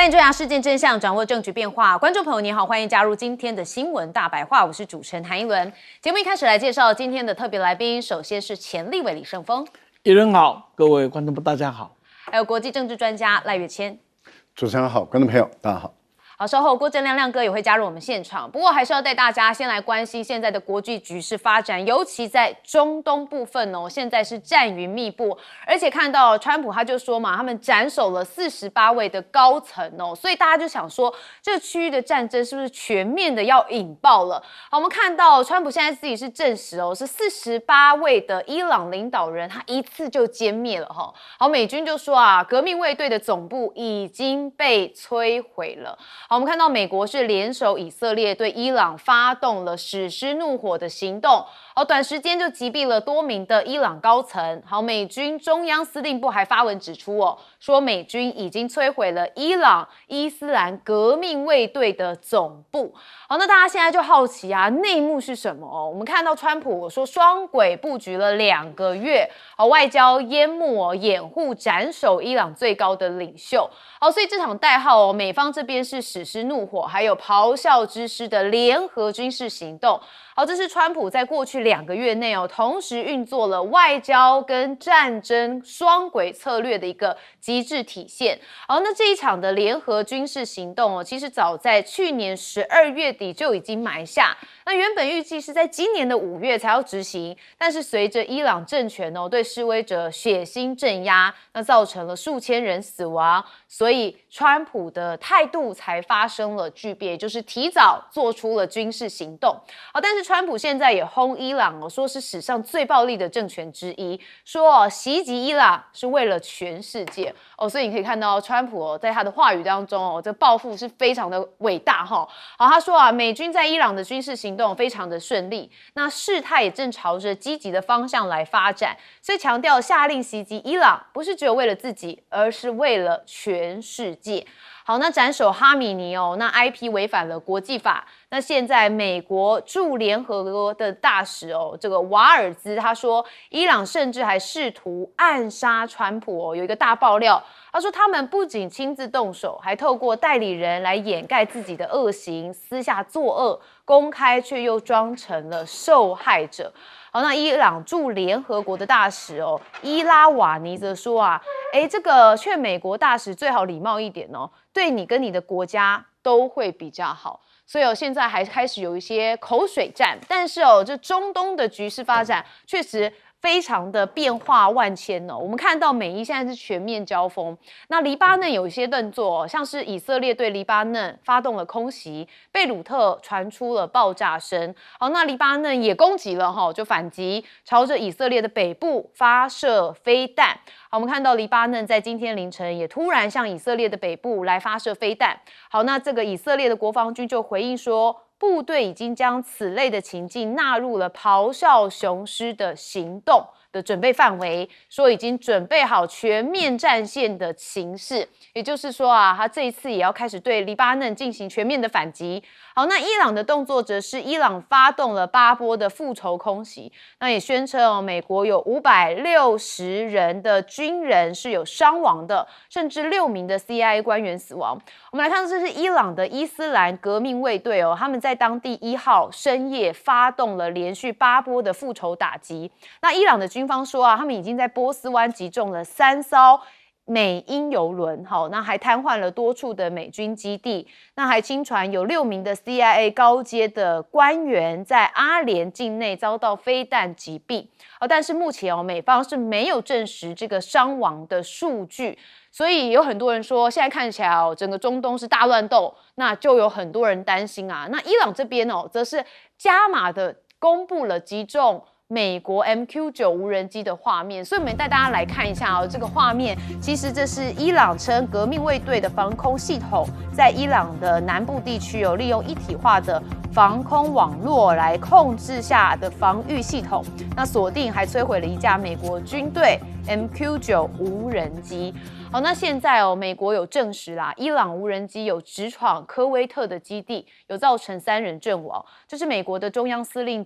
带你追查事件真相，掌握证据变化。观众朋友你好，欢迎加入今天的新闻大白话，我是主持人韩一伦。节目一开始来介绍今天的特别来宾，首先是前立委李胜峰。一人好，各位观众大家好。还有国际政治专家赖岳谦。主持人好，观众朋友大家好。好，稍后郭正亮亮哥也会加入我们现场。不过还是要带大家先来关心现在的国际局势发展，尤其在中东部分哦，现在是战云密布，而且看到川普他就说嘛，他们斩首了48位的高层哦，所以大家就想说，这个区域的战争是不是全面的要引爆了？好，我们看到川普现在自己是证实哦，是48位的伊朗领导人，他一次就歼灭了哈。好，美军就说啊，革命卫队的总部已经被摧毁了。好，我们看到美国是联手以色列对伊朗发动了史诗怒火的行动，好，短时间就击毙了多名的伊朗高层。好，美军中央司令部还发文指出哦，说美军已经摧毁了伊朗伊斯兰革命卫队的总部。好，那大家现在就好奇啊，内幕是什么哦？我们看到川普说双轨布局了2个月，好，外交烟幕哦，掩护斩首伊朗最高的领袖。好，所以这场代号哦，美方这边是史诗怒火，还有咆哮之师的联合军事行动。好，这是川普在过去2个月内哦，同时运作了外交跟战争双轨策略的一个极致体现。好，那这一场的联合军事行动哦，其实早在去年12月底就已经埋下。那原本预计是在今年的5月才要执行，但是随着伊朗政权哦对示威者血腥镇压，那造成了数千人死亡，所以川普的态度才发生了巨变，就是提早做出了军事行动。好，但是川普现在也轰伊朗哦，说是史上最暴力的政权之一，说袭击伊朗是为了全世界哦，所以你可以看到川普哦在他的话语当中哦，这报复是非常的伟大哈。好，他说啊，美军在伊朗的军事行动非常的顺利，那事态也正朝着积极的方向来发展，所以强调下令袭击伊朗不是只有为了自己，而是为了全世界。好，那斩首哈米尼哦，那 IP 违反了国际法。那现在美国驻联合国的大使哦，这个瓦尔兹他说，伊朗甚至还试图暗杀川普哦，有一个大爆料，他说他们不仅亲自动手，还透过代理人来掩盖自己的恶行，私下作恶，公开却又装成了受害者。好，那伊朗驻联合国的大使哦，伊拉瓦尼则说啊，这个劝美国大使最好礼貌一点哦，对你跟你的国家都会比较好。所以现在还开始有一些口水战，但是这中东的局势发展确实非常的变化万千哦。我们看到美伊现在是全面交锋，那黎巴嫩有一些动作，像是以色列对黎巴嫩发动了空袭，贝鲁特传出了爆炸声。好，那黎巴嫩也攻击了就反击，朝着以色列的北部发射飞弹。好，我们看到黎巴嫩在今天凌晨也突然向以色列的北部来发射飞弹。好，那这个以色列的国防军就回应说，部队已经将此类的情境纳入了咆哮雄狮的行动的准备范围，说已经准备好全面战线的情势，也就是说啊，他这一次也要开始对黎巴嫩进行全面的反击。好，那伊朗的动作则是伊朗发动了8波的复仇空袭，那也宣称美国有560人的军人是有伤亡的，甚至6名的 CIA 官员死亡。我们来看，这是伊朗的伊斯兰革命卫队哦，他们在当地1号深夜发动了连续8波的复仇打击。那伊朗的军方说啊，他们已经在波斯湾击中了3艘美英邮轮，好，那还瘫痪了多处的美军基地，那还轻传有6名的 CIA 高阶的官员在阿联境内遭到飞弹击毙，但是目前美方是没有证实这个伤亡的数据，所以有很多人说，现在看起来整个中东是大乱斗，那就有很多人担心啊。那伊朗这边则是加码的公布了击中美国 MQ9 无人机的画面，所以我们带大家来看一下这个画面。其实这是伊朗称革命卫队的防空系统，在伊朗的南部地区利用一体化的防空网络来控制下的防御系统，那锁定还摧毁了一架美国军队 MQ9 无人机。好，那现在美国有证实啦，伊朗无人机有直闯科威特的基地，有造成3人阵亡。这是美国的中央司令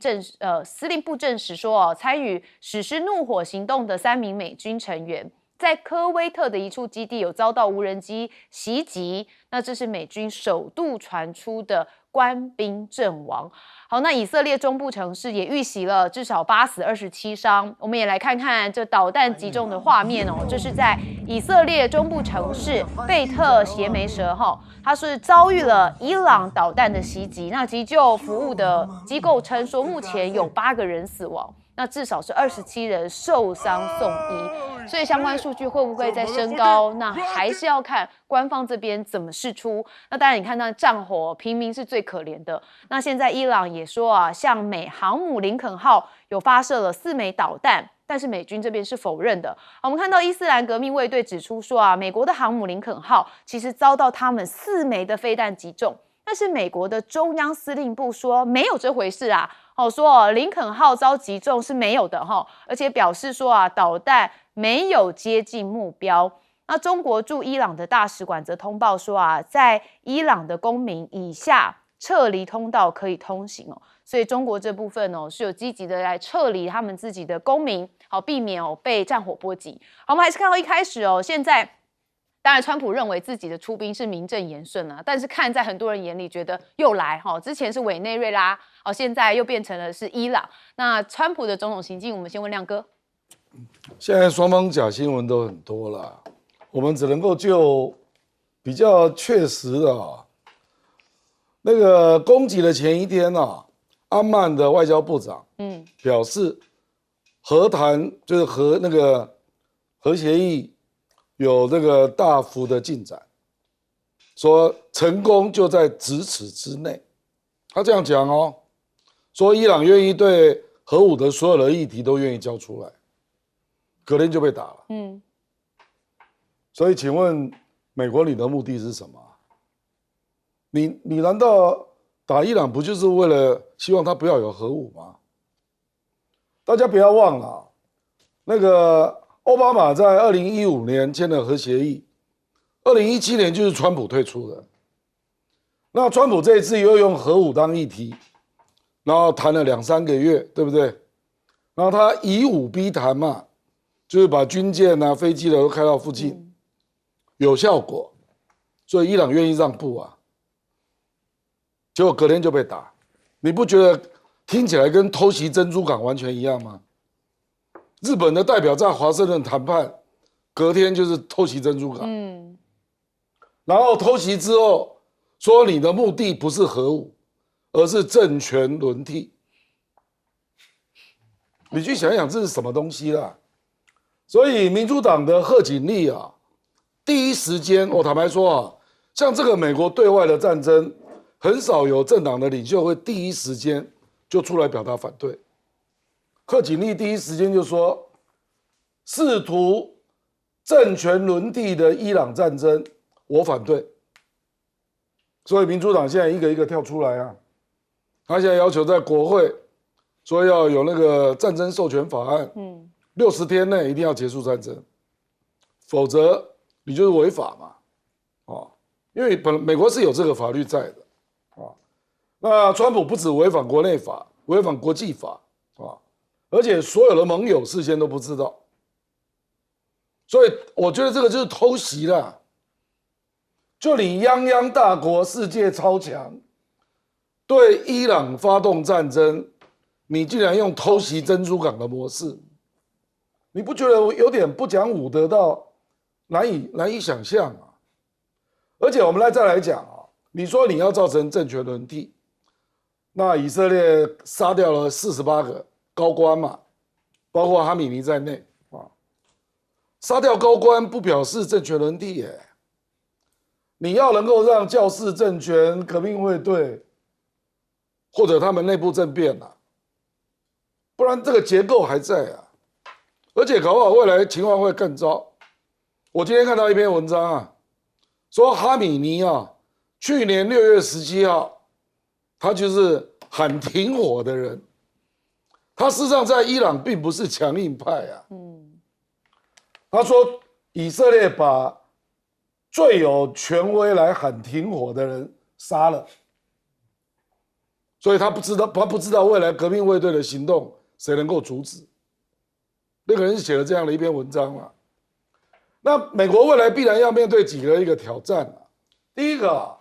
部证实说参与史诗怒火行动的3名美军成员。在科威特的一处基地有遭到无人机袭击，那这是美军首度传出的官兵阵亡。好，那以色列中部城市也遇袭了，至少8死27伤。我们也来看看这导弹击中的画面哦，这是在以色列中部城市贝特谢梅舍哈，它是遭遇了伊朗导弹的袭击。那急救服务的机构称说，目前有8个人死亡。那至少是27人受伤送医，所以相关数据会不会再升高？那还是要看官方这边怎么释出。那当然，你看到战火，平民是最可怜的。那现在伊朗也说啊，向美航母林肯号有发射了4枚导弹，但是美军这边是否认的。我们看到伊斯兰革命卫队指出说啊，美国的航母林肯号其实遭到他们4枚的飞弹击中，但是美国的中央司令部说没有这回事啊。说林肯号遭击中是没有的而且表示说啊，导弹没有接近目标。那中国驻伊朗的大使馆则通报说啊，在伊朗的公民以下撤离通道可以通行所以中国这部分是有积极的来撤离他们自己的公民，好避免被战火波及。好，我们还是看到一开始现在。当然，川普认为自己的出兵是名正言顺啊，但是看在很多人眼里，觉得又来之前是委内瑞拉现在又变成了是伊朗。那川普的种种行径，我们先问亮哥。现在双方假新闻都很多了，我们只能够就比较确实的那个攻击的前一天阿曼的外交部长表示和谈就是核协议。有这个大幅的进展，说成功就在咫尺之内。他这样讲说伊朗愿意对核武的所有的议题都愿意交出来，隔天就被打了。所以请问美国你的目的是什么？你难道打伊朗不就是为了希望他不要有核武吗？大家不要忘了那个。奥巴马在2015年签了核协议，2017年就是川普退出的。那川普这一次又用核武当议题，然后谈了2、3个月，对不对？然后他以武逼谈嘛，就是把军舰飞机都开到附近，有效果，所以伊朗愿意让步啊。结果隔天就被打，你不觉得听起来跟偷袭珍珠港完全一样吗？日本的代表在华盛顿谈判，隔天就是偷袭珍珠港。然后偷袭之后说你的目的不是核武，而是政权轮替。你去想想这是什么东西啦？所以民主党的贺锦丽第一时间我坦白说像这个美国对外的战争，很少有政党的领袖会第一时间就出来表达反对。贺锦丽第一时间就说，试图政权轮替的伊朗战争，我反对。所以民主党现在一个一个跳出来他现在要求在国会说要有那个战争授权法案，60天内一定要结束战争，否则你就是违法嘛，因为美国是有这个法律在的，那川普不止违反国内法，违反国际法而且所有的盟友事先都不知道，所以我觉得这个就是偷袭啦。就你泱泱大国，世界超强，对伊朗发动战争，你竟然用偷袭珍珠港的模式，你不觉得有点不讲武德到难以想象而且我们再来讲你说你要造成政权轮替，那以色列杀掉了48个。高官嘛，包括哈米尼在内杀掉高官不表示政权轮替你要能够让教士政权、革命卫队或者他们内部政变不然这个结构还在而且搞不好未来情况会更糟。我今天看到一篇文章说哈米尼去年6月17号，他就是喊停火的人。他事实上在伊朗并不是强硬派他说以色列把最有权威来喊停火的人杀了，所以他不知道未来革命卫队的行动谁能够阻止。那个人写了这样的一篇文章那美国未来必然要面对一个挑战啊。第一个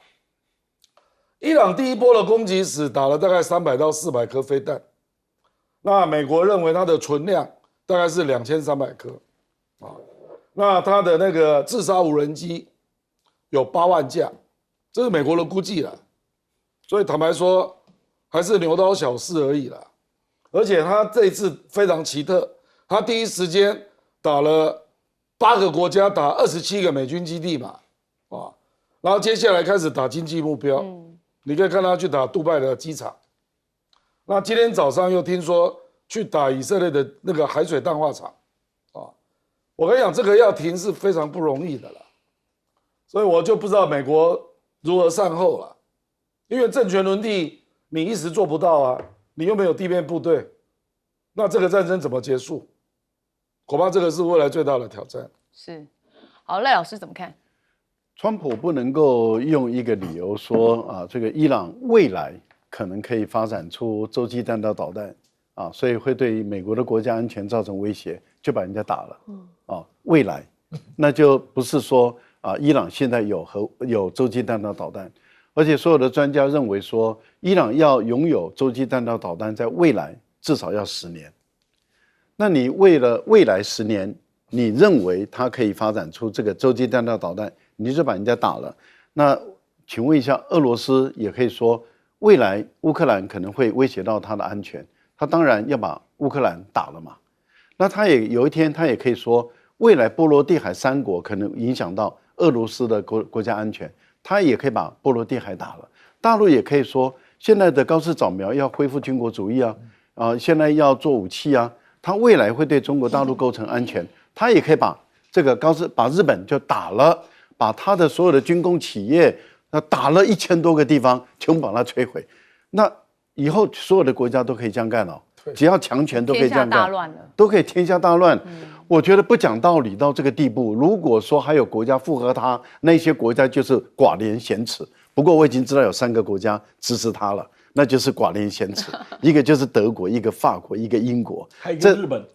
伊朗第一波的攻击时打了大概300到400颗飞弹，那美国认为它的存量大概是2300颗啊。那它的那个自杀无人机有8万架，这是美国的估计啦。所以坦白说，还是牛刀小试而已啦。而且他这一次非常奇特，他第一时间打了8个国家，打27个美军基地嘛，啊，然后接下来开始打经济目标。你可以看他去打杜拜的机场。那今天早上又听说去打以色列的那个海水淡化厂，啊，我跟你讲，这个要停是非常不容易的了。所以我就不知道美国如何善后了，因为政权轮替你一时做不到啊，你又没有地面部队，那这个战争怎么结束？恐怕这个是未来最大的挑战。是，好，赖老师怎么看？川普不能够用一个理由说啊，这个伊朗未来可能可以发展出洲际弹道导弹啊，所以会对美国的国家安全造成威胁，就把人家打了。啊，未来，那就不是说啊，伊朗现在有洲际弹道导弹，而且所有的专家认为说，伊朗要拥有洲际弹道导弹，在未来至少要10年。那你为了未来10年，你认为它可以发展出这个洲际弹道导弹？你就把人家打了，那请问一下，俄罗斯也可以说，未来乌克兰可能会威胁到他的安全，他当然要把乌克兰打了嘛。那他也有一天，他也可以说，未来波罗的海3国可能影响到俄罗斯的国家安全，他也可以把波罗的海打了。大陆也可以说，现在的高市早苗要恢复军国主义啊，现在要做武器啊，他未来会对中国大陆构成安全，他也可以把这个把日本就打了。把他的所有的军工企业，打了1000多个地方，全部把它摧毁。那以后所有的国家都可以这样干了，只要强权都可以这样干，都可以天下大乱。我觉得不讲道理到这个地步。如果说还有国家附和他，那些国家就是寡廉鲜耻。不过我已经知道有3个国家支持他了。那就是寡廉鲜耻，一个就是德国，一个法国，一个英国，还有一个日本。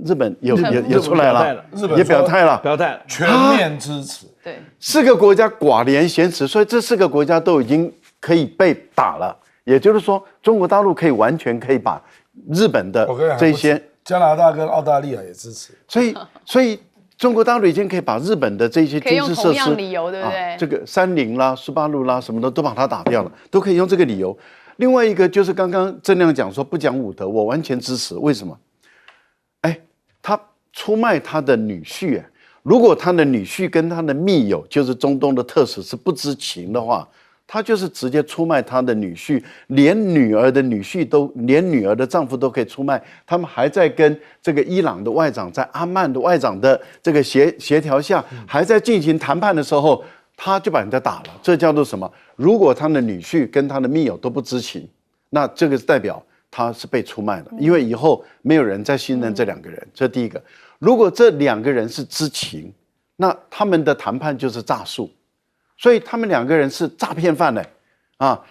日本也出来了，也表态了，全面支持。对，4个国家寡廉鲜耻，所以这4个国家都已经可以被打了。也就是说，中国大陆完全可以把日本的这些，加拿大跟澳大利亚也支持。所以中国大陆已经可以把日本的这些军事设施，可以用同样理由，对不对？这个30啦、18路啦什么的都把它打掉了，都可以用这个理由。另外一个就是刚刚郑亮讲说不讲武德，我完全支持。为什么？他出卖他的女婿，如果他的女婿跟他的密友，就是中东的特使是不知情的话，他就是直接出卖他的女婿，连女儿的女婿都，连女儿的丈夫都可以出卖。他们还在跟这个伊朗的外长，在阿曼的外长的这个协调下，还在进行谈判的时候，他就把人家打了。这叫做什么？如果他的女婿跟他的密友都不知情，那这个代表他是被出卖了，因为以后没有人再信任这2个人。这第一个。如果这2个人是知情，那他们的谈判就是诈术。所以他们2个人是诈骗犯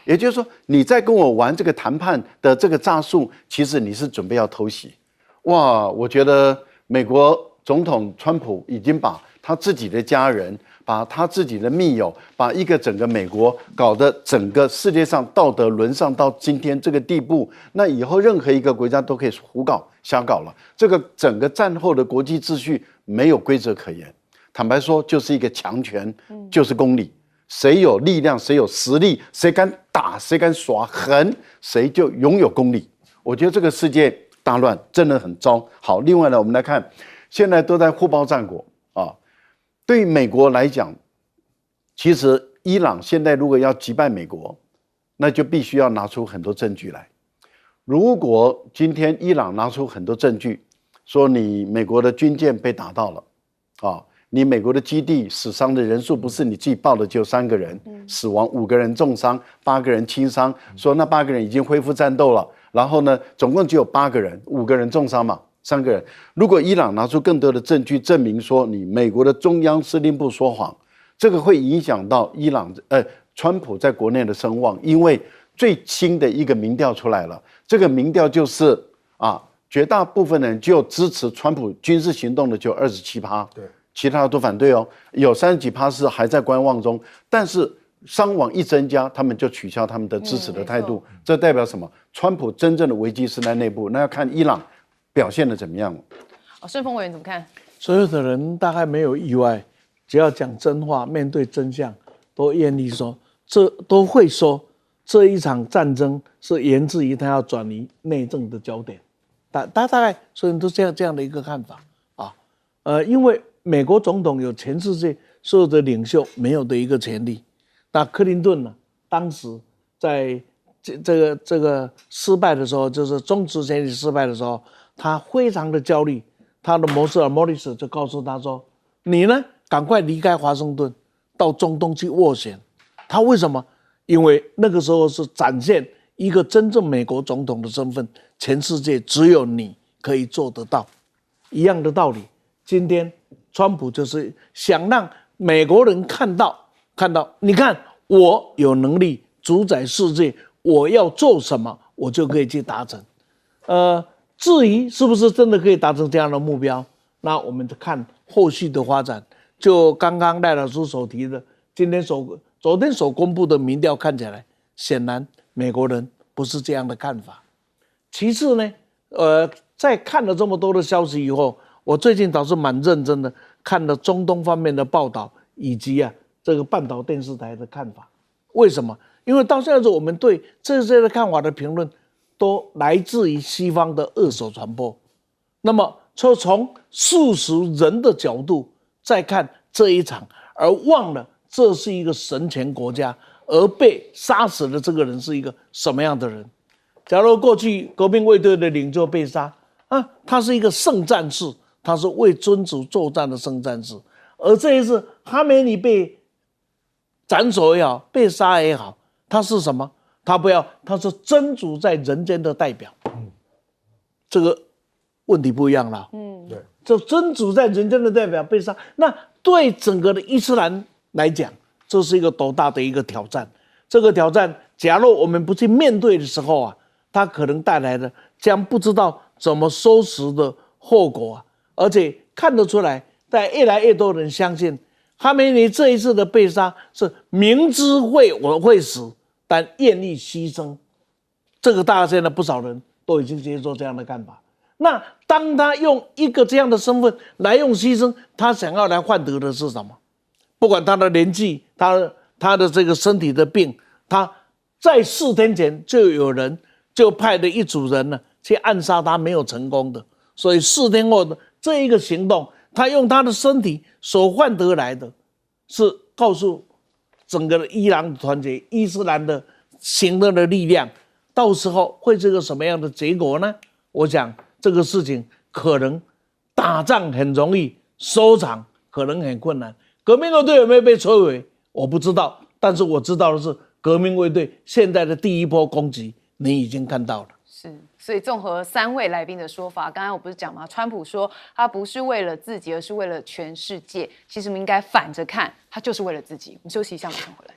也就是说你在跟我玩这个谈判的这个诈术，其实你是准备要偷袭。哇，我觉得美国总统川普已经把他自己的家人，把他自己的密友，把一个整个美国搞得整个世界上道德沦丧到今天这个地步，那以后任何一个国家都可以胡搞瞎搞了。这个整个战后的国际秩序没有规则可言。坦白说，就是一个强权，就是公理。谁有力量，谁有实力，谁敢打，谁敢耍狠，谁就拥有公理。我觉得这个世界大乱真的很糟。好，另外呢，我们来看，现在都在互爆战果对于美国来讲，其实伊朗现在如果要击败美国，那就必须要拿出很多证据来。如果今天伊朗拿出很多证据，说你美国的军舰被打到了你美国的基地死伤的人数不是你自己报的，只有3个人死亡，5个人重伤，8个人轻伤，说那8个人已经恢复战斗了，然后呢总共只有8个人，5个人重伤嘛，3个人。如果伊朗拿出更多的证据证明说你美国的中央司令部说谎，这个会影响到川普在国内的声望。因为最新的一个民调出来了，这个民调就是绝大部分人就支持川普军事行动的就27%，其他的都反对哦，有30几%是还在观望中，但是伤亡一增加，他们就取消他们的支持的态度，这代表什么？川普真正的危机是在内部，那要看伊朗表现的怎么样。盛峰委员怎么看？所有的人大概没有意外，只要讲真话，面对真相，都愿意说，都会说这一场战争是源自于他要转移内政的焦点。大概所有人都这样的一个看法啊。因为美国总统有全世界所有的领袖没有的一个权利。那克林顿呢，当时在这个失败的时候，就是中执选举失败的时候，他非常的焦虑。他的谋士尔莫里斯就告诉他说：“你呢，赶快离开华盛顿，到中东去斡旋。”他为什么？因为那个时候是展现一个真正美国总统的身份，全世界只有你可以做得到。一样的道理，今天川普就是想让美国人看到，你看我有能力主宰世界，我要做什么，我就可以去达成。至于是不是真的可以达成这样的目标，那我们就看后续的发展。就刚刚赖老师所提的，昨天所公布的民调看起来，显然美国人不是这样的看法。其次呢，在看了这么多的消息以后，我最近倒是蛮认真的看了中东方面的报道，以及这个半岛电视台的看法。为什么？因为到现在我们对这些的看法的评论都来自于西方的二手传播，那么就从数十人的角度再看这一场，而忘了这是一个神权国家，而被杀死的这个人是一个什么样的人。假如过去革命卫队的领袖被杀他是一个圣战士，他是为君主作战的圣战士，而这一次哈梅尼被斩首也好，被杀也好，他是什么？他是真主在人间的代表。这个问题不一样了。对，这真主在人间的代表被杀，那对整个的伊斯兰来讲，这是一个多大的一个挑战。这个挑战，假如我们不去面对的时候它可能带来的将不知道怎么收拾的后果而且看得出来，但越来越多人相信哈梅尼这一次的被杀是明知我会死，但愿意牺牲。这个大家现在不少人都已经接受这样的看法。那当他用一个这样的身份来用牺牲，他想要来换得的是什么？不管他的年纪，他的这个身体的病，他在4天前就有人就派了一组人呢去暗杀他，没有成功的。所以4天后的这一个行动，他用他的身体所换得来的，是告诉整个的伊朗团结、伊斯兰的行动的力量，到时候会是个什么样的结果呢？我想这个事情可能打仗很容易，收场可能很困难。革命卫队有没有被摧毁？我不知道，但是我知道的是，革命卫队现在的第一波攻击，你已经看到了。是，所以综合3位来宾的说法，刚才我不是讲吗？川普说他不是为了自己，而是为了全世界。其实我们应该反着看，他就是为了自己。我们休息一下，马上回来。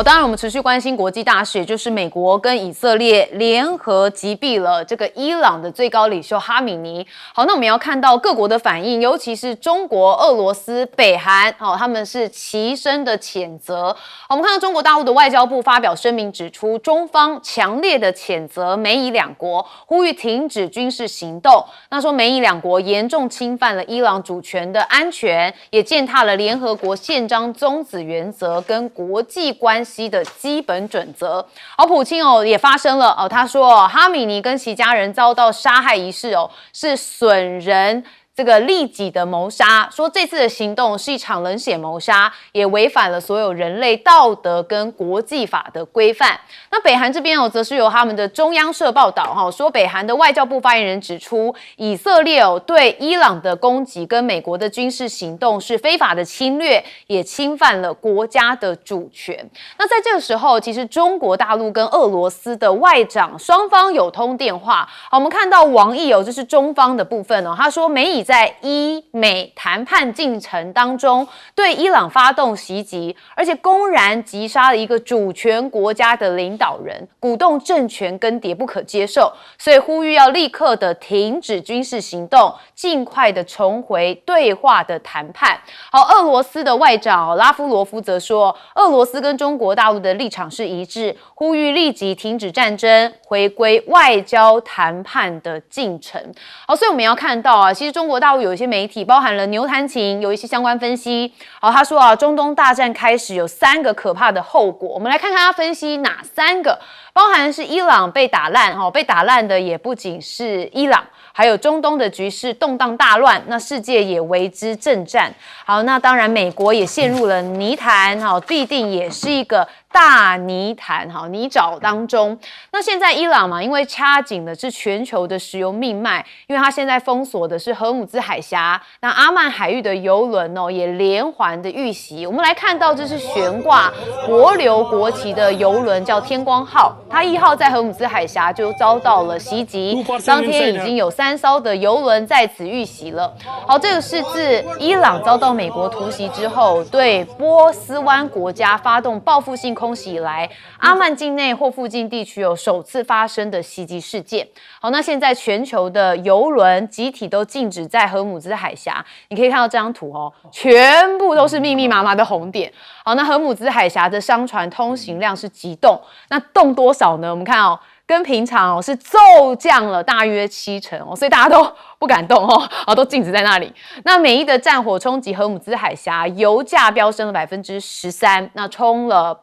当然我们持续关心国际大事，也就是美国跟以色列联合击毙了这个伊朗的最高领袖哈米尼。好，那我们要看到各国的反应，尤其是中国、俄罗斯、北韩，他们是齐声的谴责。我们看到中国大陆的外交部发表声明指出，中方强烈的谴责美以两国，呼吁停止军事行动。那说美以两国严重侵犯了伊朗主权的安全，也践踏了联合国宪章宗旨原则跟国际关系的基本准则。普京也发声了他说哈米尼跟其家人遭到杀害一事是损人这个利己的谋杀，说这次的行动是一场冷血谋杀，也违反了所有人类道德跟国际法的规范。那北韩这边则是由他们的中央社报道说，北韩的外交部发言人指出，以色列对伊朗的攻击跟美国的军事行动是非法的侵略，也侵犯了国家的主权。那在这个时候，其实中国大陆跟俄罗斯的外长双方有通电话。我们看到王毅这是中方的部分他说美以在伊美谈判进程当中对伊朗发动袭击，而且公然击杀了一个主权国家的领导人，鼓动政权更迭，不可接受。所以呼吁要立刻的停止军事行动，尽快的重回对话的谈判。好，俄罗斯的外长拉夫罗夫则说，俄罗斯跟中国大陆的立场是一致，呼吁立即停止战争，回归外交谈判的进程。好，所以我们要看到啊，其实中国大陆有一些媒体，包含了牛弹琴，有一些相关分析。好，他说啊，中东大战开始有3个可怕的后果，我们来看看他分析哪3个，包含是伊朗被打烂，被打烂的也不仅是伊朗，还有中东的局势动荡大乱，那世界也为之震颤。好，那当然美国也陷入了泥潭，必定也是一个大泥潭，泥沼当中。那现在伊朗嘛，因为掐紧的是全球的石油命脉，因为它现在封锁的是荷姆兹海峡，那阿曼海域的油轮也连环的遇袭。我们来看到这是悬挂帛琉国旗的油轮，叫天光号，它1号在荷姆兹海峡就遭到了袭击，当天已经有3艘的油轮在此遇袭了。好，这个是自伊朗遭到美国突袭之后，对波斯湾国家发动报复性空袭以来，阿曼境内或附近地区有首次发生的袭击事件。好，那现在全球的油轮集体都禁止在荷姆兹海峡，你可以看到这张图全部都是密密麻麻的红点。好，那荷姆兹海峡的商船通行量是急冻，那冻多少呢？我们看跟平常是骤降了大约70%所以大家都不敢动都静止在那里。那美伊的战火冲击荷姆兹海峡，油价飙升了13%，那冲到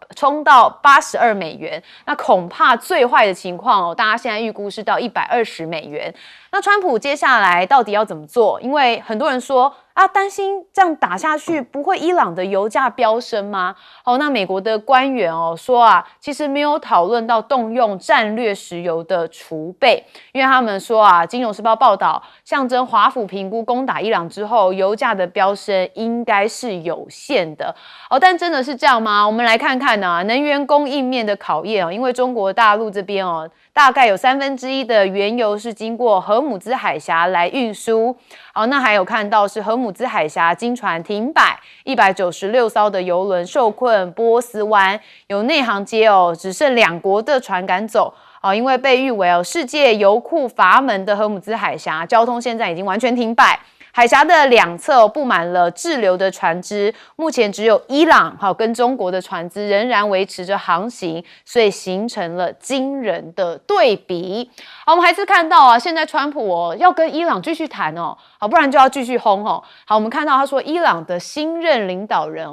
$82，那恐怕最坏的情况大家现在预估是到$120。那川普接下来到底要怎么做？因为很多人说担心这样打下去不会伊朗的油价飙升吗？那美国的官员说其实没有讨论到动用战略石油的储备，因为他们说《金融时报》报道，象征华府评估攻打伊朗之后，油价的飙升应该是有限的。但真的是这样吗？我们来看看能源供应面的考验因为中国大陆这边大概有1/3的原油是经过荷姆兹海峡来运输。好，那还有看到是荷姆兹海峡经船停摆，196艘的油轮受困波斯湾，有内行街只剩2国的船敢走。因为被誉为世界油库阀门的荷姆兹海峡，交通现在已经完全停摆。海峡的两侧布满了滞留的船只，目前只有伊朗跟中国的船只仍然维持着航行，所以形成了惊人的对比。好，我们还是看到现在川普要跟伊朗继续谈不然就要继续轰好，我们看到他说伊朗的新任领导人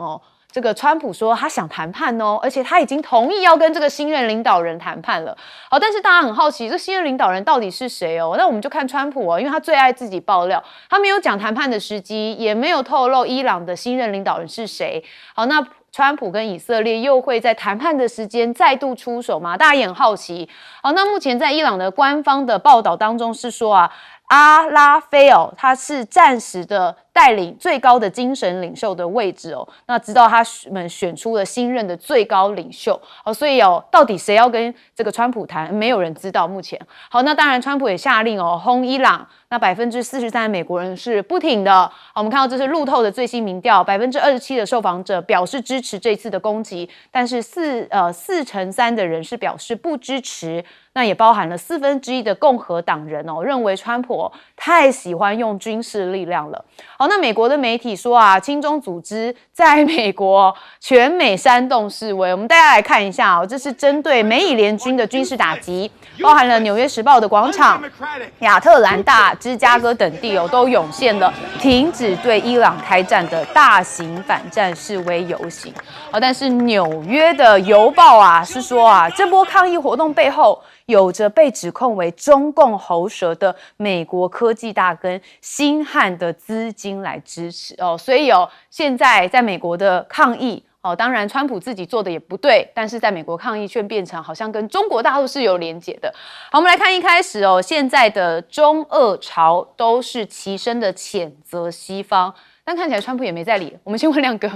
这个川普说他想谈判而且他已经同意要跟这个新任领导人谈判了。好，但是大家很好奇，这新任领导人到底是谁那我们就看川普因为他最爱自己爆料，他没有讲谈判的时机，也没有透露伊朗的新任领导人是谁。好，那川普跟以色列又会在谈判的时间再度出手吗？大家也很好奇。好，那目前在伊朗的官方的报道当中是说阿拉菲他是暂时的带领最高的精神领袖的位置那直到他们选出了新任的最高领袖所以到底谁要跟这个川普谈，没有人知道目前。好，那当然川普也下令轰伊朗，那43%的美国人是不挺的。好，我们看到这是路透的最新民调，27%的受访者表示支持这次的攻击，但是4%的人是表示不支持。那也包含了1/4的共和党人认为川普太喜欢用军事力量了。好，那美国的媒体说亲中组织在美国全美煽动示威。我们大家来看一下这是针对美以联军的军事打击，包含了纽约时报的广场、亚特兰大、芝加哥等地都涌现了停止对伊朗开战的大型反战示威游行。但是纽约的邮报是说这波抗议活动背后有着被指控为中共喉舌的美国科技大哥星汉的资金来支持所以现在在美国的抗议当然川普自己做的也不对，但是在美国抗议却变成好像跟中国大陆是有连结的。好，我们来看一开始现在的中俄朝都是齐声的谴责西方，但看起来川普也没在理。我们先问亮哥，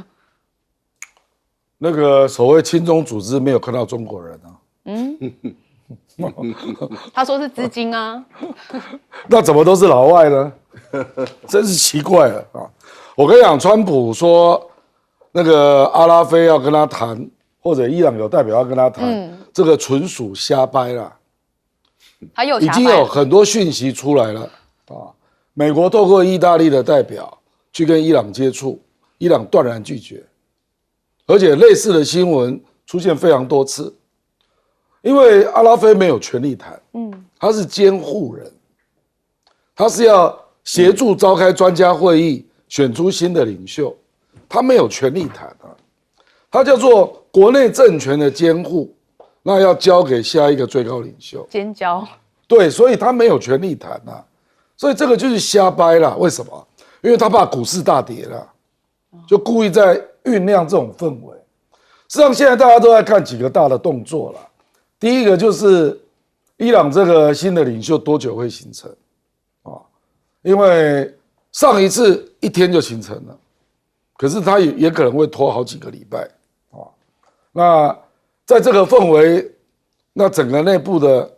那个所谓亲中组织没有看到中国人他说是资金啊。那怎么都是老外呢？真是奇怪了啊！我跟你讲，川普说那个阿拉菲要跟他谈，或者伊朗有代表要跟他谈，这个纯属瞎掰啦。他又已经有很多讯息出来了啊！美国透过意大利的代表去跟伊朗接触，伊朗断然拒绝，而且类似的新闻出现非常多次。因为阿拉菲没有权利谈，他是监护人，他是要协助召开专家会议，选出新的领袖，他没有权利谈啊，他叫做国内政权的监护，那要交给下一个最高领袖尖椒，对，所以他没有权利谈啊，所以这个就是瞎掰啦。为什么？因为他怕股市大跌啦，就故意在酝酿这种氛围。实际上，现在大家都在看几个大的动作啦。第一个就是伊朗这个新的领袖多久会形成啊？因为上一次1天就形成了，可是他也可能会拖好几个礼拜啊。那在这个氛围，那整个内部的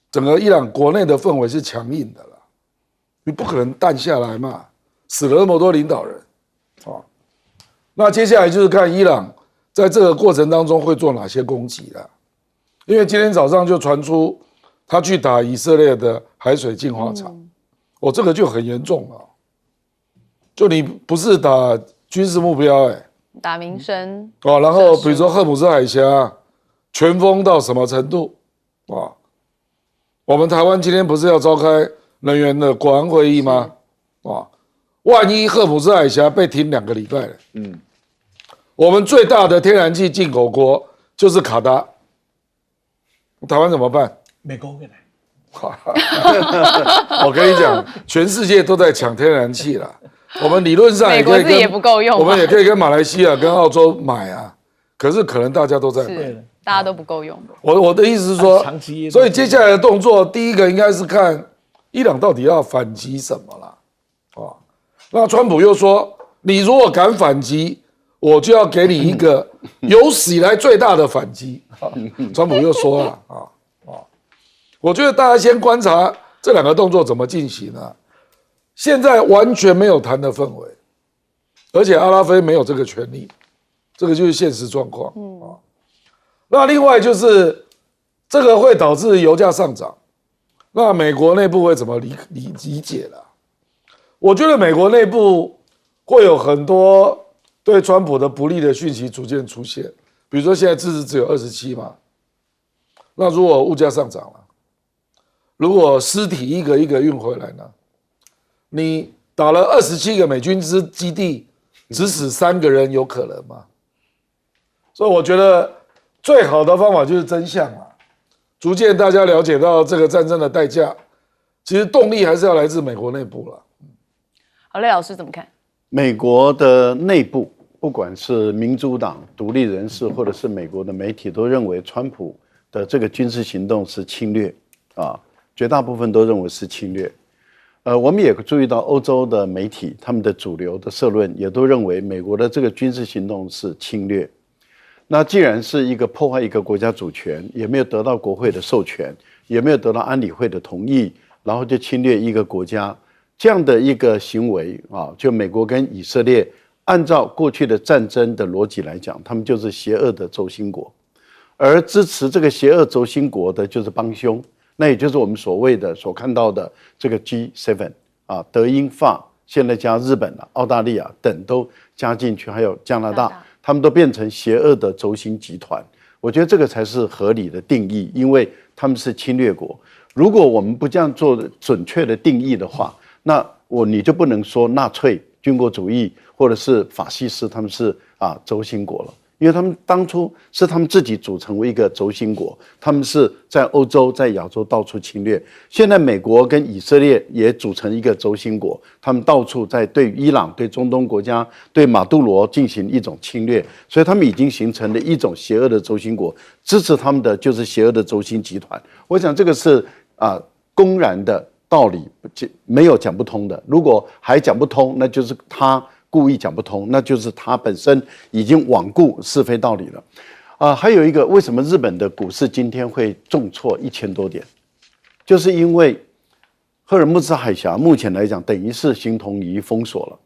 整个伊朗国内的氛围是强硬的啦，你不可能淡下来嘛，死了那么多领导人啊。那接下来就是看伊朗在这个过程当中会做哪些攻击啦。因为今天早上就传出他去打以色列的海水净化厂，这个就很严重了。就你不是打军事目标，打民生然后比如说荷姆斯海峡全封到什么程度啊？我们台湾今天不是要召开能源的国安会议吗？万一荷姆斯海峡被停2个礼拜了，我们最大的天然气进口国就是卡达。台湾怎么办？美国会来。我跟你讲，全世界都在抢天然气啦。我们理论上也可以美国自己也不够用，我们也可以跟马来西亚、跟澳洲买啊。可是可能大家都在买，大家都不够用。我的意思是说，所以接下来的动作，第一个应该是看伊朗到底要反击什么啦。那川普又说，你如果敢反击，我就要给你一个有史以来最大的反击。川普又说了我觉得大家先观察这2个动作怎么进行啊。现在完全没有谈的氛围，而且阿拉菲没有这个权利，这个就是现实状况。那另外就是这个会导致油价上涨，那美国内部会怎么理解啦？我觉得美国内部会有很多对川普的不利的讯息逐渐出现，比如说现在支持只有27嘛，那如果物价上涨了，如果尸体一个一个运回来呢？你打了27个美军基地，只死3个人，有可能吗？所以我觉得最好的方法就是真相嘛，逐渐大家了解到这个战争的代价，其实动力还是要来自美国内部了。好，赖老师怎么看？美国的内部，不管是民主党、独立人士，或者是美国的媒体，都认为川普的这个军事行动是侵略啊，绝大部分都认为是侵略。我们也注意到欧洲的媒体，他们的主流的社论也都认为美国的这个军事行动是侵略。那既然是一个破坏一个国家主权，也没有得到国会的授权，也没有得到安理会的同意，然后就侵略一个国家，这样的一个行为啊，就美国跟以色列，按照过去的战争的逻辑来讲，他们就是邪恶的轴心国，而支持这个邪恶轴心国的就是帮凶。那也就是我们所看到的这个 G7 啊，德英法，现在加日本澳大利亚等都加进去，还有加拿大，他们都变成邪恶的轴心集团。我觉得这个才是合理的定义，因为他们是侵略国。如果我们不这样做准确的定义的话，那你就不能说纳粹、军国主义或者是法西斯他们是轴心国了。因为他们当初是他们自己组成为一个轴心国，他们是在欧洲、在亚洲到处侵略。现在美国跟以色列也组成一个轴心国，他们到处在对伊朗、对中东国家、对马杜罗进行一种侵略，所以他们已经形成了一种邪恶的轴心国，支持他们的就是邪恶的轴心集团。我想这个是公然的道理，没有讲不通的。如果还讲不通，那就是他故意讲不通，那就是他本身已经罔顾是非道理了。还有一个，为什么日本的股市今天会重挫1000多点？就是因为赫尔木兹海峡目前来讲，等于是形同于封锁了。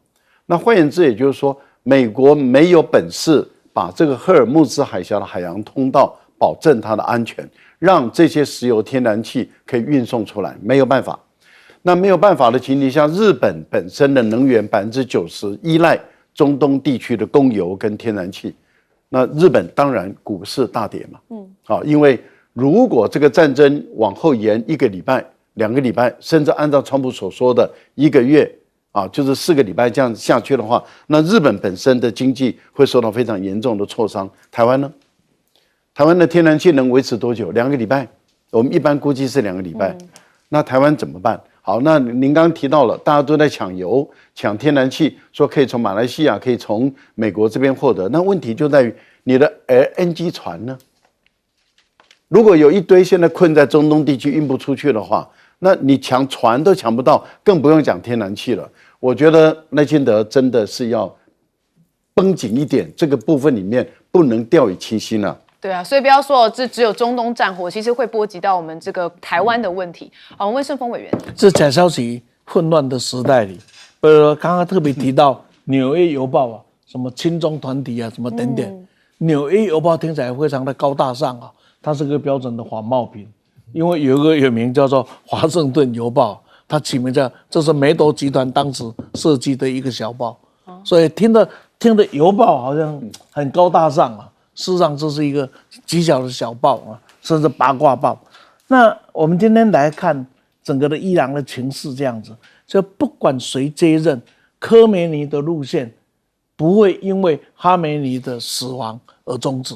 那换言之，也就是说，美国没有本事把这个赫尔木兹海峡的海洋通道保证它的安全，让这些石油天然气可以运送出来，没有办法。那没有办法的情况下，日本本身的能源90%依赖中东地区的供油跟天然气。那日本当然股市大跌嘛，因为如果这个战争往后延1个礼拜、2个礼拜，甚至按照川普所说的1个月就是4个礼拜这样下去的话，那日本本身的经济会受到非常严重的挫伤。台湾呢？台湾的天然气能维持多久？2个礼拜，我们一般估计是2个礼拜。那台湾怎么办？好，那您刚刚提到了，大家都在抢油、抢天然气，说可以从马来西亚、可以从美国这边获得。那问题就在于你的 LNG 船呢？如果有一堆现在困在中东地区运不出去的话，那你抢船都抢不到，更不用讲天然气了。我觉得赖清德真的是要绷紧一点，这个部分里面不能掉以轻心了。对啊，所以不要说这只有中东战火，其实会波及到我们这个台湾的问题。好，我们问盛峰委员，这假消息混乱的时代里，刚刚特别提到《纽约邮报》什么亲中团体什么等等，《纽约邮报》听起来非常的高大上它是个标准的仿冒品，因为有一个有名叫做《华盛顿邮报》，它起名叫这是梅斗集团当时设计的一个小报，所以听的邮报好像很高大上事实上这是一个极小的小报甚至八卦报。那我们今天来看整个的伊朗的情势这样子，就不管谁接任，科梅尼的路线不会因为哈梅尼的死亡而终止。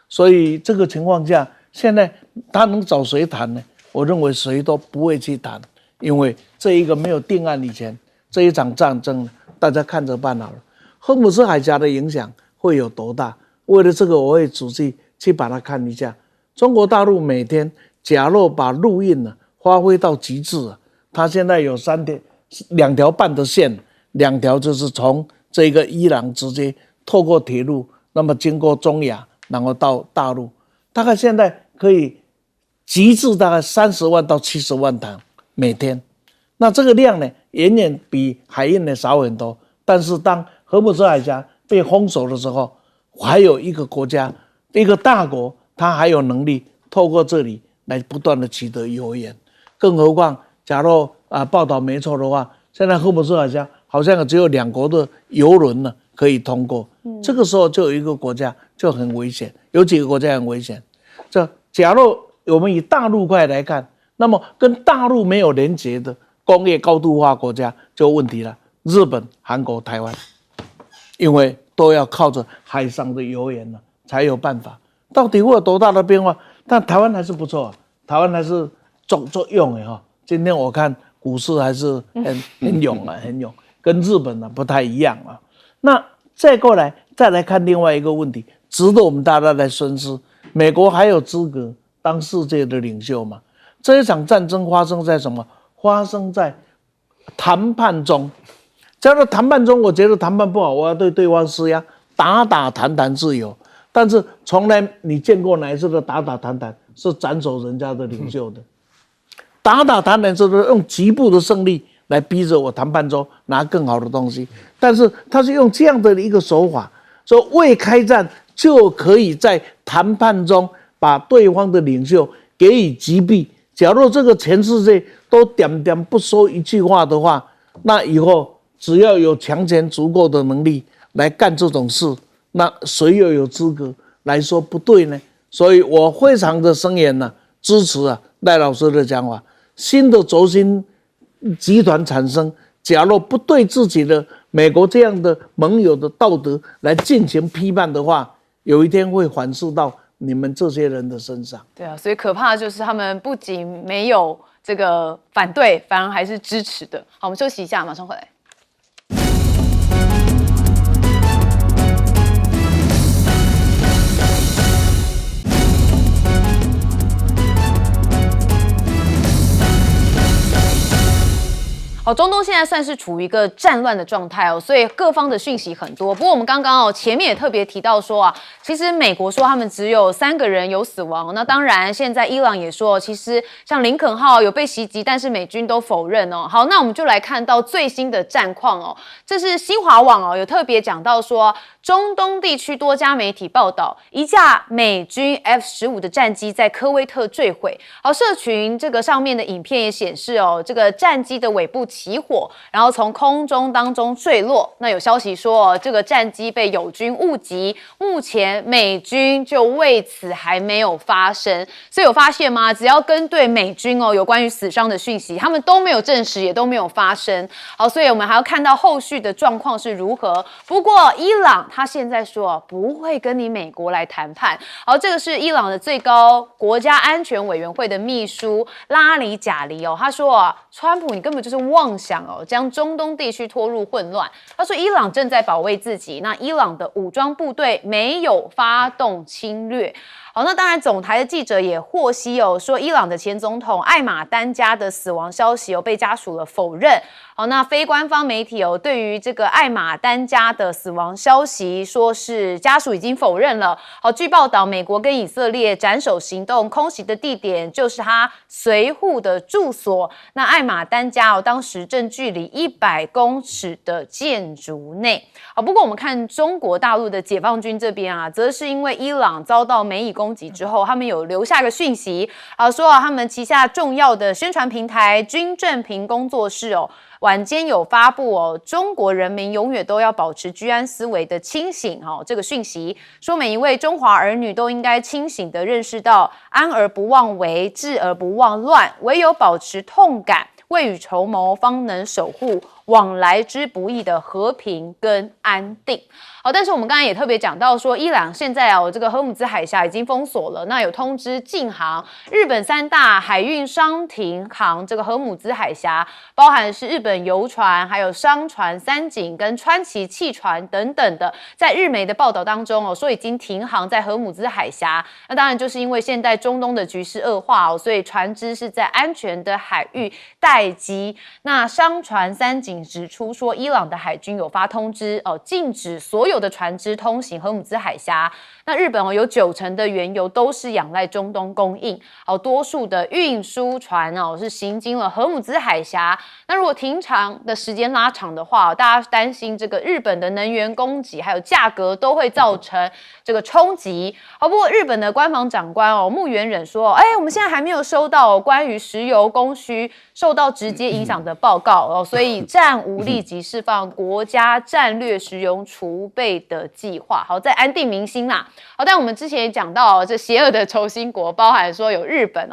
所以这个情况下，现在他能找谁谈呢？我认为谁都不会去谈，因为这一个没有定案以前，这一场战争大家看着办好了。荷姆斯海峡的影响会有多大？为了这个，我会仔细去把它看一下。中国大陆每天假若把陆运发挥到极致它现在有2条半的线，2条就是从这个伊朗直接透过铁路，那么经过中亚，然后到大陆，大概现在可以极致大概30万到70万趟每天。那这个量呢，远远比海运少很多。但是当荷姆斯海峡被封锁的时候，还有一个国家，一个大国，它还有能力透过这里来不断的取得油源。更何况，假如报道没错的话，现在荷姆斯海峡好像只有2国的油轮可以通过。这个时候就有一个国家就很危险，有几个国家很危险。假如我们以大陆块来看，那么跟大陆没有连结的工业高度化国家就有问题了，日本、韩国、台湾，因为都要靠着海上的油源才有办法。到底会有多大的变化？但台湾还是不错台湾还是做用的今天我看股市还是很勇很勇，跟日本不太一样那再过来再来看另外一个问题，值得我们大家来深思：美国还有资格当世界的领袖吗？这一场战争发生在什么？发生在谈判中。在这谈判中，我觉得谈判不好，我要对对方施压，打谈自由。但是从来你见过哪一次的打谈是斩首人家的领袖的？打谈是用局部的胜利来逼着我谈判中拿更好的东西，但是他是用这样的一个手法，说未开战就可以在谈判中把对方的领袖给予击毙。假如这个全世界都点不说一句话的话，那以后只要有强权足够的能力来干这种事，那谁又有资格来说不对呢？所以我非常的声言支持赖老师的讲法。新的轴心集团产生，假如不对自己的美国这样的盟友的道德来进行批判的话，有一天会反噬到你们这些人的身上。对啊，所以可怕的就是他们不仅没有这个反对，反而还是支持的。好，我们休息一下，马上回来。中东现在算是处于一个战乱的状态哦，所以各方的讯息很多。不过我们刚刚前面也特别提到说啊，其实美国说他们只有3个人有死亡，那当然现在伊朗也说，其实像林肯号有被袭击，但是美军都否认哦。好，那我们就来看到最新的战况哦，这是新华网有特别讲到说，中东地区多家媒体报道，一架美军 F-15的战机在科威特坠毁。好，社群这个上面的影片也显示这个战机的尾部起火，然后从空中当中坠落。那有消息说，这个战机被友军误击，目前美军就为此还没有发声。所以有发现吗？只要跟对美军有关于死伤的讯息，他们都没有证实，也都没有发声。好，所以我们还要看到后续的状况是如何。不过伊朗他现在说不会跟你美国来谈判。好，这个是伊朗的最高国家安全委员会的秘书拉里贾里他说川普你根本就是妄想将中东地区拖入混乱。他说伊朗正在保卫自己，那伊朗的武装部队没有发动侵略。好，那当然总台的记者也获悉说伊朗的前总统艾马丹加的死亡消息被家属否认。好，那非官方媒体对于这个艾马丹加的死亡消息说是家属已经否认了。好，据报道，美国跟以色列斩首行动空袭的地点就是他随护的住所。那艾马丹加当时正距离100公尺的建筑内。好，不过我们看中国大陆的解放军这边则是因为伊朗遭到美以攻击之后，他们有留下个讯息说他们旗下重要的宣传平台军政平工作室晚间有发布中国人民永远都要保持居安思危的清醒这个讯息，说每一位中华儿女都应该清醒地认识到安而不妄为，治而不妄乱，唯有保持痛感，未雨绸缪，方能守护往来之不易的和平跟安定。好，但是我们刚才也特别讲到说，伊朗现在这个荷姆兹海峡已经封锁了，那有通知禁航。日本3大海运商停航这个荷姆兹海峡，包含是日本游船、还有商船三井跟川崎汽船等等的，在日媒的报道当中说已经停航在荷姆兹海峡。那当然就是因为现在中东的局势恶化所以船只是在安全的海域待机。那商船三井指出说，伊朗的海军有发通知禁止所有的船只通行荷姆兹海峡。那日本有90%的原油都是仰赖中东供应，多数的运输船是行经了荷姆兹海峡。那如果停航的时间拉长的话，大家担心这个日本的能源供给还有价格都会造成这个冲击。不过日本的官房长官木原忍说，我们现在还没有收到关于石油供需受到直接影响的报告所以暂无立即释放国家战略石油储备的计划。好，在安定民心啦。好，但我们之前也讲到这邪恶的轴心国包含说有日本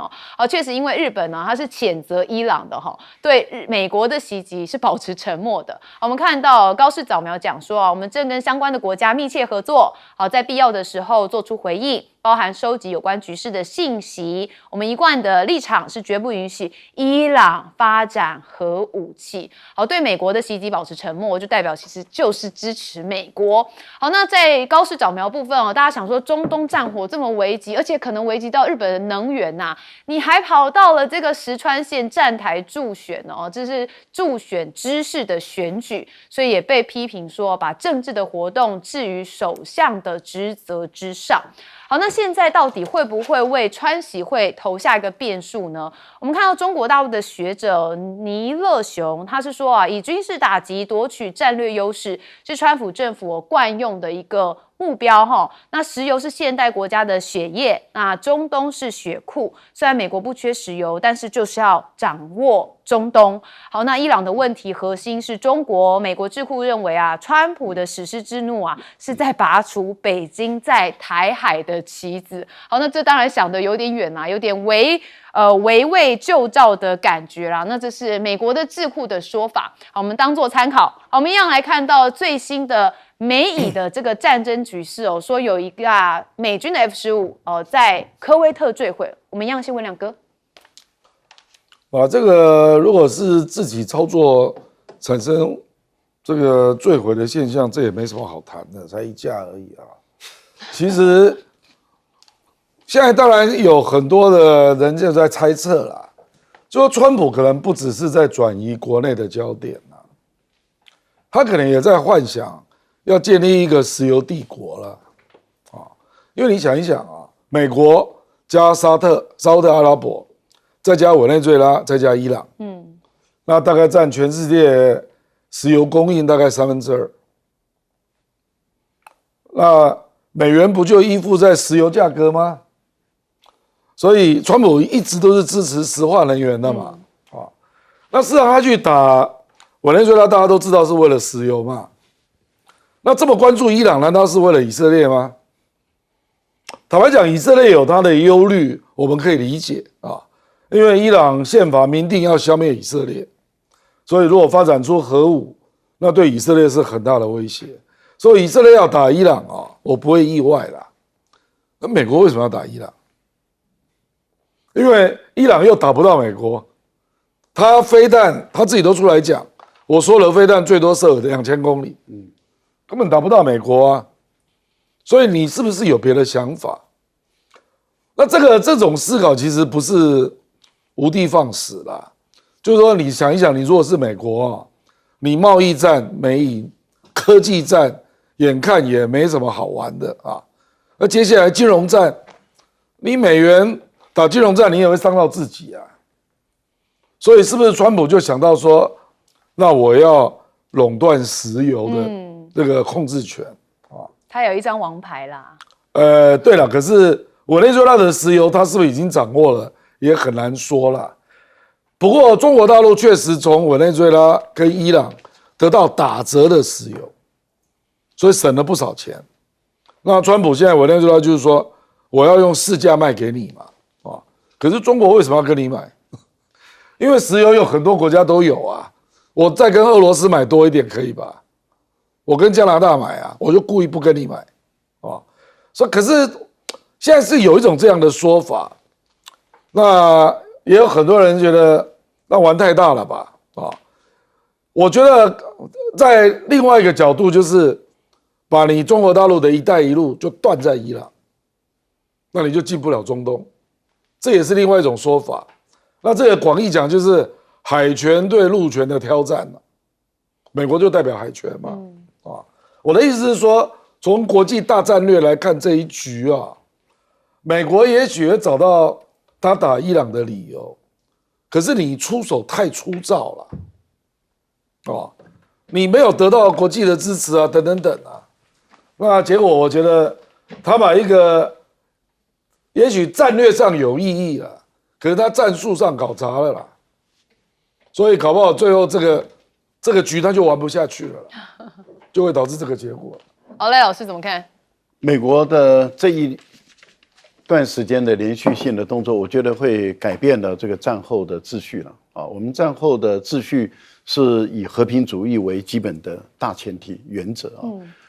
确实因为日本它是谴责伊朗的对美国的袭击是保持沉默的。我们看到高市早苗讲说我们正跟相关的国家密切合作，在必要的时候做出回应，包含收集有关局势的信息。我们一贯的立场是绝不允许伊朗发展核武器。好，对美国的袭击保持沉默，就代表其实就是支持美国。好，那在高市早苗部分大家想说中东战火这么危急，而且可能危及到日本的能源你还跑到了这个石川县站台助选这是助选知事的选举，所以也被批评说把政治的活动置于首相的职责之上。好，那现在到底会不会为川习会投下一个变数呢？我们看到中国大陆的学者倪乐雄，他是说以军事打击夺取战略优势是川普政府惯用的一个目标那石油是现代国家的血液，那中东是血库。虽然美国不缺石油，但是就是要掌握中东。好，那伊朗的问题核心是中国。美国智库认为川普的史诗之怒是在拔除北京在台海的棋子。好，那这当然想得有点远有点围魏救赵的感觉啦。那这是美国的智库的说法，好，我们当作参考。好，我们一样来看到最新的美以的这个战争局势说有一个美军的 F-15在科威特坠毁。我们一样先问亮哥。这个如果是自己操作产生这个坠毁的现象，这也没什么好谈的，才一架而已其实现在当然有很多的人就在猜测啦，就说川普可能不只是在转移国内的焦点啊，他可能也在幻想要建立一个石油帝国了啊。因为你想一想啊，美国加沙特阿拉伯，再加委内瑞拉，再加伊朗，那大概占全世界石油供应大概2/3。那美元不就依附在石油价格吗？所以川普一直都是支持石化能源的嘛，那事实上他去打委内瑞拉，大家都知道是为了石油嘛。那这么关注伊朗，难道是为了以色列吗？坦白讲，以色列有他的忧虑，我们可以理解啊，因为伊朗宪法明定要消灭以色列，所以如果发展出核武，那对以色列是很大的威胁。所以以色列要打伊朗啊，我不会意外啦。那美国为什么要打伊朗？因为伊朗又打不到美国，他飞弹他自己都出来讲，我说了飞弹最多射2000公里，根本打不到美国啊。所以你是不是有别的想法？那这种思考其实不是无的放矢啦，就是说你想一想，你如果是美国啊，你贸易战没赢，科技战眼看也没什么好玩的啊，那接下来金融战，你美元打金融战，你也会伤到自己啊。所以是不是川普就想到说，那我要垄断石油的这个控制权？他有一张王牌啦。对了，可是委内瑞拉的石油，他是不是已经掌握了，也很难说啦。不过中国大陆确实从委内瑞拉跟伊朗得到打折的石油，所以省了不少钱。那川普现在委内瑞拉就是说，我要用市价卖给你嘛，啊，可是中国为什么要跟你买？因为石油有很多国家都有啊，我再跟俄罗斯买多一点可以吧？我跟加拿大买啊，我就故意不跟你买，啊，所以可是现在是有一种这样的说法，那也有很多人觉得那玩太大了吧，啊，我觉得在另外一个角度就是把你中国大陆的一带一路就断在伊朗，那你就进不了中东，这也是另外一种说法。那这个广义讲就是海权对陆权的挑战嘛，美国就代表海权嘛。我的意思是说，从国际大战略来看这一局啊，美国也许也找到他打伊朗的理由，可是你出手太粗糙了，你没有得到国际的支持啊，等等等啊，那结果我觉得他把一个也许战略上有意义了，可是他战术上搞砸了啦，所以搞不好最后这个局他就玩不下去了啦。就会导致这个结果。好，赖老师怎么看？美国的这一段时间的连续性的动作，我觉得会改变了这个战后的秩序了啊。我们战后的秩序是以和平主义为基本的大前提原则啊。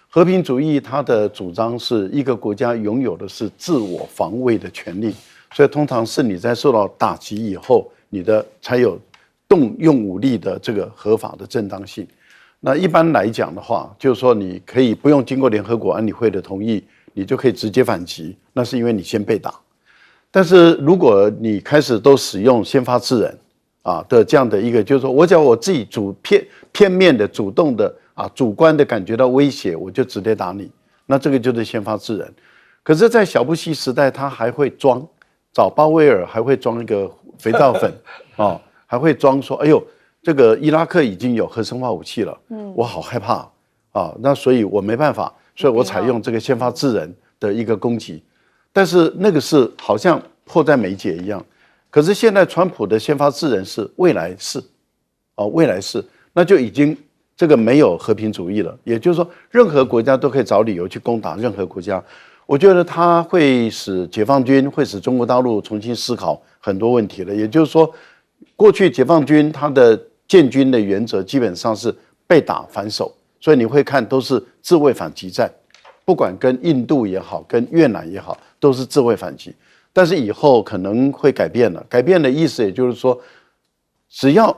和平主义它的主张是一个国家拥有的是自我防卫的权利，所以通常是你在受到打击以后，你的才有动用武力的这个合法的正当性。那一般来讲的话，就是说你可以不用经过联合国安理会的同意，你就可以直接反击，那是因为你先被打。但是如果你开始都使用先发制人啊的这样的一个，就是说我只要我自己片面的主动的啊主观的感觉到威胁，我就直接打你，那这个就是先发制人。可是，在小布希时代，他还会装，找鲍威尔还会装一个肥皂粉啊，还会装说，哎呦。这个伊拉克已经有核生化武器了，我好害怕啊！那所以我没办法，所以我采用这个先发制人的一个攻击，但是那个是好像迫在眉睫一样。可是现在川普的先发制人是未来式，未来式，那就已经这个没有和平主义了。也就是说，任何国家都可以找理由去攻打任何国家。我觉得它会使解放军，会使中国大陆重新思考很多问题了。也就是说，过去解放军它的建军的原则基本上是被打反守，所以你会看都是自卫反击战，不管跟印度也好，跟越南也好，都是自卫反击。但是以后可能会改变了，改变的意思也就是说，只要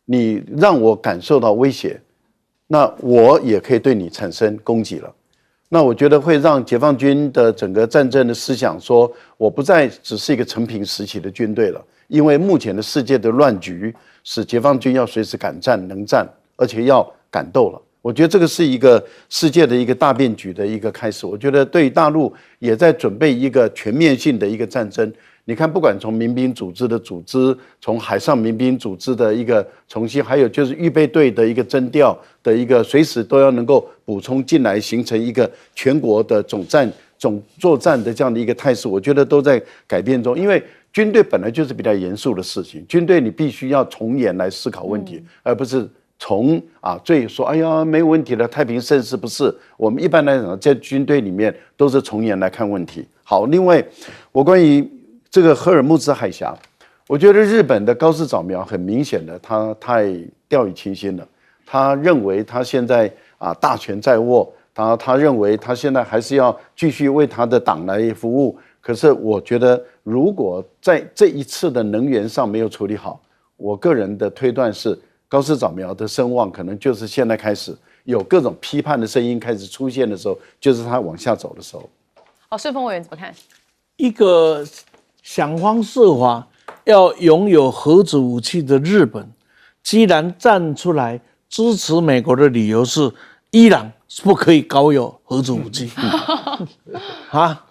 你让我感受到威胁，那我也可以对你产生攻击了。那我觉得会让解放军的整个战争的思想说，我不再只是一个成平时期的军队了，因为目前的世界的乱局，使解放军要随时敢战能战，而且要敢斗了。我觉得这个是一个世界的一个大变局的一个开始。我觉得对大陆也在准备一个全面性的一个战争。你看，不管从民兵组织的组织，从海上民兵组织的一个重新，还有就是预备队的一个征调的一个，随时都要能够补充进来，形成一个全国的总作战的这样的一个态势，我觉得都在改变中。因为军队本来就是比较严肃的事情，军队你必须要从严来思考问题，而不是从最说哎呀没问题了，太平盛世，不是。我们一般来讲在军队里面都是从严来看问题。好，另外我关于这个荷尔木兹海峡，我觉得日本的高市早苗很明显的他太掉以轻心了，他认为他现在大权在握，他认为他现在还是要继续为他的党来服务。可是我觉得如果在这一次的能源上没有处理好，我个人的推断是高市早苗的声望可能就是现在开始有各种批判的声音开始出现的时候，就是他往下走的时候。好，世峰委员怎么看？一个想方设法要拥有核子武器的日本，既然站出来支持美国的理由是伊朗不可以搞有核子武器啊，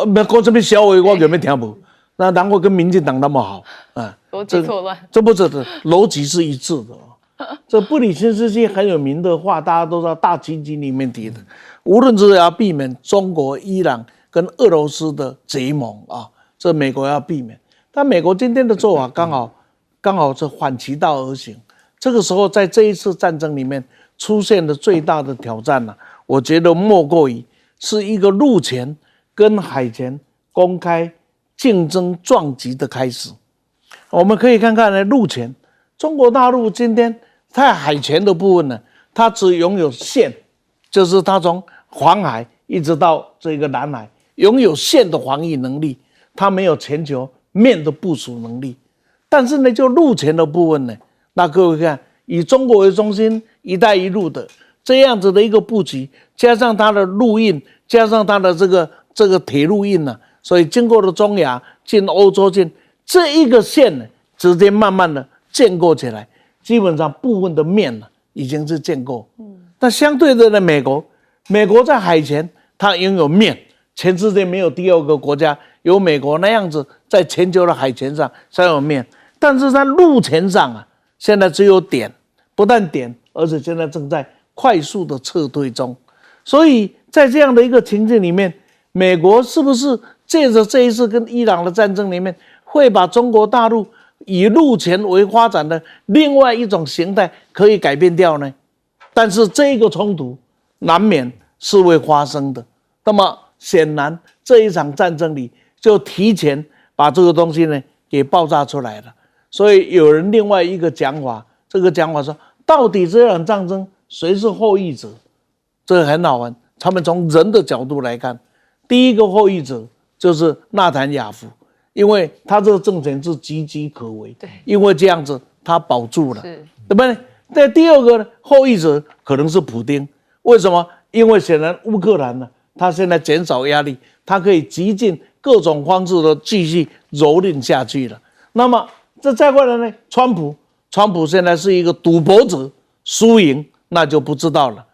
没讲什么小话，我有没有听不？那然后跟民进党那么好啊，逻辑错乱，这不是逻辑是一致的。这布里钦斯基很有名的话，大家都知道，大基金里面提的，无论是要避免中国、伊朗跟俄罗斯的结盟啊。这美国要避免，但美国今天的做法刚好是反其道而行。这个时候，在这一次战争里面出现的最大的挑战呢，我觉得莫过于是一个陆前跟海前公开竞争撞击的开始。我们可以看看呢，陆前中国大陆今天在海前的部分呢，它只拥有线，就是它从黄海一直到这个南海拥有线的防御能力。它没有全球面的部署能力，但是呢，就陆前的部分呢，那各位看，以中国为中心，一带一路的这样子的一个布局，加上它的陆运，加上它的这个铁路运呢，所以经过了中亚进欧洲进这一个线呢，直接慢慢的建构起来，基本上部分的面呢已经是建构。那相对的呢，美国在海前它拥有面，全世界没有第二个国家有美国那样子在全球的海前上才有面，但是在陆前上现在只有点，不但点，而且现在正在快速的撤退中。所以在这样的一个情境里面，美国是不是借着这一次跟伊朗的战争里面，会把中国大陆以陆前为发展的另外一种形态可以改变掉呢？但是这个冲突难免是会发生的。那么显然这一场战争里就提前把这个东西呢给爆炸出来了。所以有人另外一个讲法，这个讲法说，到底这场战争谁是后裔者？这个很好玩。他们从人的角度来看，第一个后裔者就是纳坦雅夫，因为他这个政权是岌岌可危，因为这样子他保住了，对不对？在第二个呢，后裔者可能是普丁，为什么？因为显然乌克兰呢，他现在减少压力，他可以极尽各种方式的继续蹂躏下去了。那么这再过来呢，川普现在是一个赌博者，输赢那就不知道了。